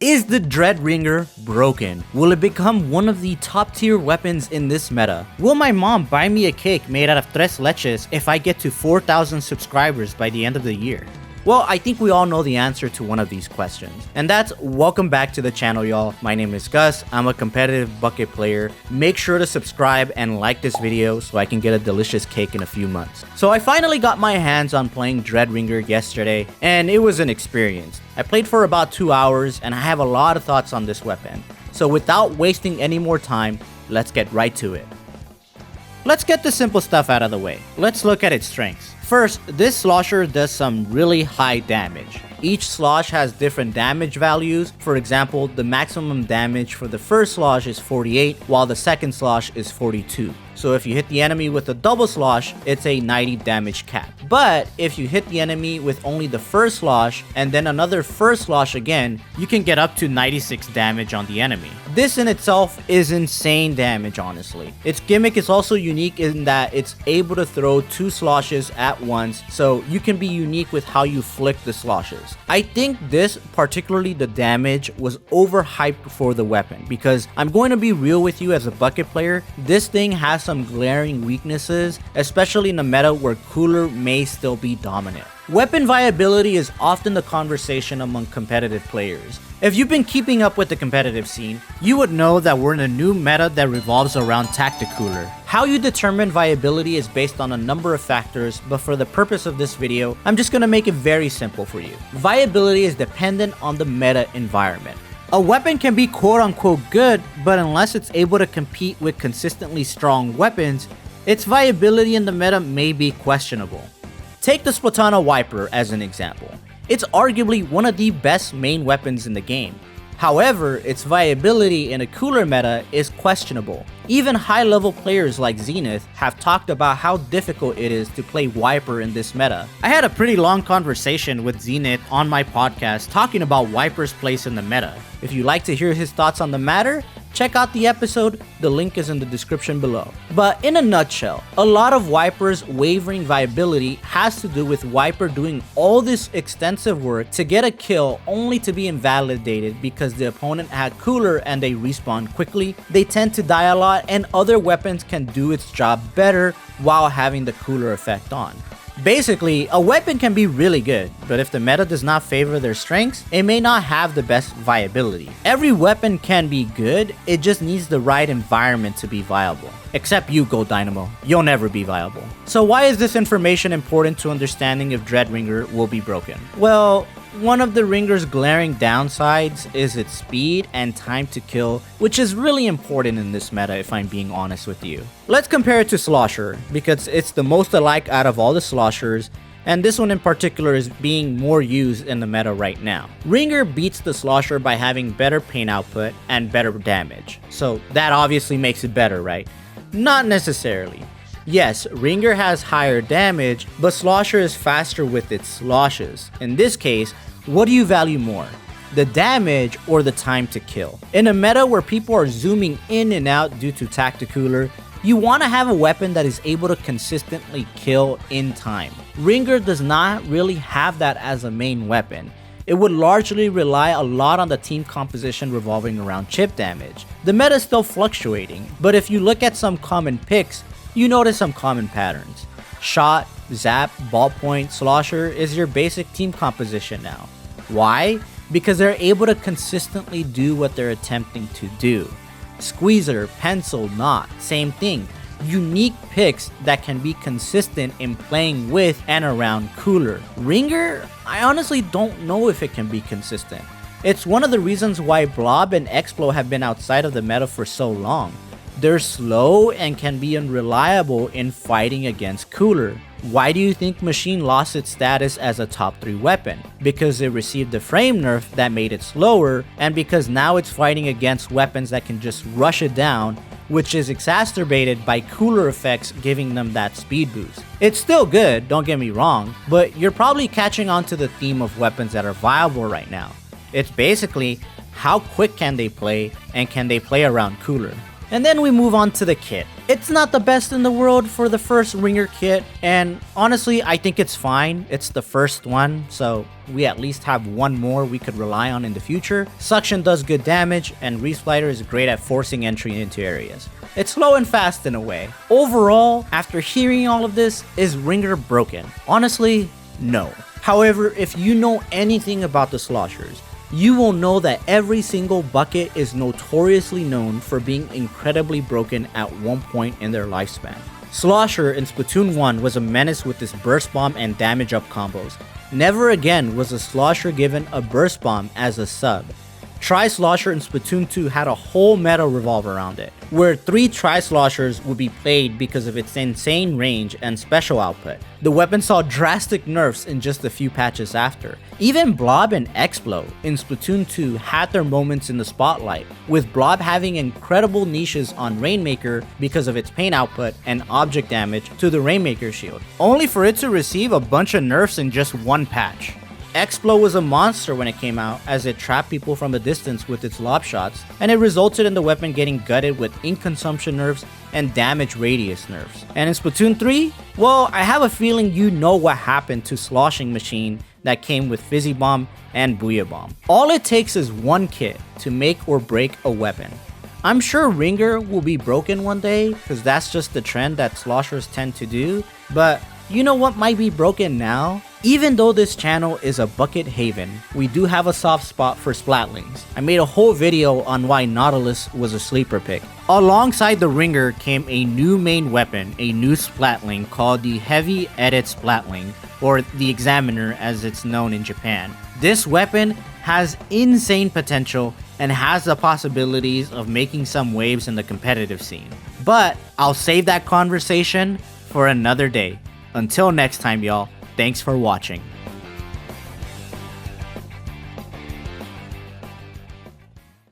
Is the Dread Wringer broken? Will it become one of the top tier weapons in this meta? Will my mom buy me a cake made out of tres leches if I get to 4,000 subscribers by the end of the year? Well, I think we all know the answer to one of these questions. And that's welcome back to the channel, y'all. My name is Gus. I'm a competitive bucket player. Make sure to subscribe and like this video so I can get a delicious cake in a few months. So I finally got my hands on playing Dread Wringer yesterday, and it was an experience. I played for about 2 hours, and I have a lot of thoughts on this weapon. So without wasting any more time, let's get right to it. Let's get the simple stuff out of the way. Let's look at its strengths. First, this Slosher does some really high damage. Each slosh has different damage values. For example, the maximum damage for the first slosh is 48, while the second slosh is 42. So if you hit the enemy with a double slosh, it's a 90 damage cap. But if you hit the enemy with only the first slosh and then another first slosh again, you can get up to 96 damage on the enemy. This in itself is insane damage, honestly. Its gimmick is also unique in that it's able to throw 2 sloshes at once, so you can be unique with how you flick the sloshes. I think this, particularly the damage, was overhyped for the weapon because I'm going to be real with you as a bucket player, this thing has some glaring weaknesses, especially in a meta where cooler may still be dominant. Weapon viability is often the conversation among competitive players. If you've been keeping up with the competitive scene, you would know that we're in a new meta that revolves around Tacticooler. How you determine viability is based on a number of factors, but for the purpose of this video, I'm just gonna make it very simple for you. Viability is dependent on the meta environment. A weapon can be quote-unquote good, but unless it's able to compete with consistently strong weapons, its viability in the meta may be questionable. Take the Splatoon Wiper as an example. It's arguably one of the best main weapons in the game. However, its viability in a cooler meta is questionable. Even high-level players like Xenith have talked about how difficult it is to play Wiper in this meta. I had a pretty long conversation with Xenith on my podcast talking about Wiper's place in the meta. If you'd like to hear his thoughts on the matter, check out the episode, the link is in the description below. But in a nutshell, a lot of Wiper's wavering viability has to do with Wiper doing all this extensive work to get a kill only to be invalidated because the opponent had cooler and they respawn quickly. They tend to die a lot and other weapons can do its job better while having the cooler effect on. Basically, a weapon can be really good, but if the meta does not favor their strengths, it may not have the best viability. Every weapon can be good, it just needs the right environment to be viable. Except you, Gold Dynamo, you'll never be viable. So why is this information important to understanding if Dread Wringer will be broken? Well, one of the Wringer's glaring downsides is its speed and time to kill, which is really important in this meta if I'm being honest with you. Let's compare it to Slosher, because it's the most alike out of all the Sloshers, and this one in particular is being more used in the meta right now. Wringer beats the Slosher by having better pain output and better damage, so that obviously makes it better, right? Not necessarily. Yes, Wringer has higher damage, but Slosher is faster with its sloshes. In this case, what do you value more? The damage or the time to kill? In a meta where people are zooming in and out due to Tacticooler, you want to have a weapon that is able to consistently kill in time. Wringer does not really have that as a main weapon. It would largely rely a lot on the team composition revolving around chip damage. The meta is still fluctuating, but if you look at some common picks, you notice some common patterns. Shot, Zap, Ballpoint, Slosher is your basic team composition now. Why? Because they're able to consistently do what they're attempting to do. Squeezer, Pencil, Knot, same thing. Unique picks that can be consistent in playing with and around cooler. Wringer, I honestly don't know if it can be consistent. It's one of the reasons why Blob and Explo have been outside of the meta for so long. They're slow and can be unreliable in fighting against cooler. Why do you think Machine lost its status as a top 3 weapon? Because it received a frame nerf that made it slower, and because now it's fighting against weapons that can just rush it down, which is exacerbated by cooler effects giving them that speed boost. It's still good, don't get me wrong, but you're probably catching on to the theme of weapons that are viable right now. It's basically how quick can they play and can they play around cooler. And then we move on to the kit. It's not the best in the world for the first Wringer kit, and honestly, I think it's fine. It's the first one, so we at least have one more we could rely on in the future. Suction does good damage, and Resplitter is great at forcing entry into areas. It's slow and fast in a way. Overall, after hearing all of this, is Wringer broken? Honestly, no. However, if you know anything about the Sloshers, you will know that every single bucket is notoriously known for being incredibly broken at one point in their lifespan. Slosher in Splatoon 1 was a menace with his burst bomb and damage up combos. Never again was a Slosher given a burst bomb as a sub. Tri-Slosher in Splatoon 2 had a whole meta revolve around it, where 3 Tri-Sloshers would be played because of its insane range and special output. The weapon saw drastic nerfs in just a few patches after. Even Blob and Explo in Splatoon 2 had their moments in the spotlight, with Blob having incredible niches on Rainmaker because of its pain output and object damage to the Rainmaker shield, only for it to receive a bunch of nerfs in just one patch. Explo was a monster when it came out, as it trapped people from a distance with its lob shots, and it resulted in the weapon getting gutted with ink consumption nerfs and damage radius nerfs. And in Splatoon 3, well, I have a feeling you know what happened to Sloshing Machine that came with Fizzy Bomb and Booyah Bomb. All it takes is one kit to make or break a weapon. I'm sure Wringer will be broken one day, because that's just the trend that Sloshers tend to do, but you know what might be broken now? Even though this channel is a bucket haven, we do have a soft spot for Splatlings. I made a whole video on why Nautilus was a sleeper pick. Alongside the Wringer came a new main weapon, a new Splatling called the Heavy Edit Splatling, or the Examiner as it's known in Japan. This weapon has insane potential and has the possibilities of making some waves in the competitive scene. But I'll save that conversation for another day. Until next time, y'all, thanks for watching.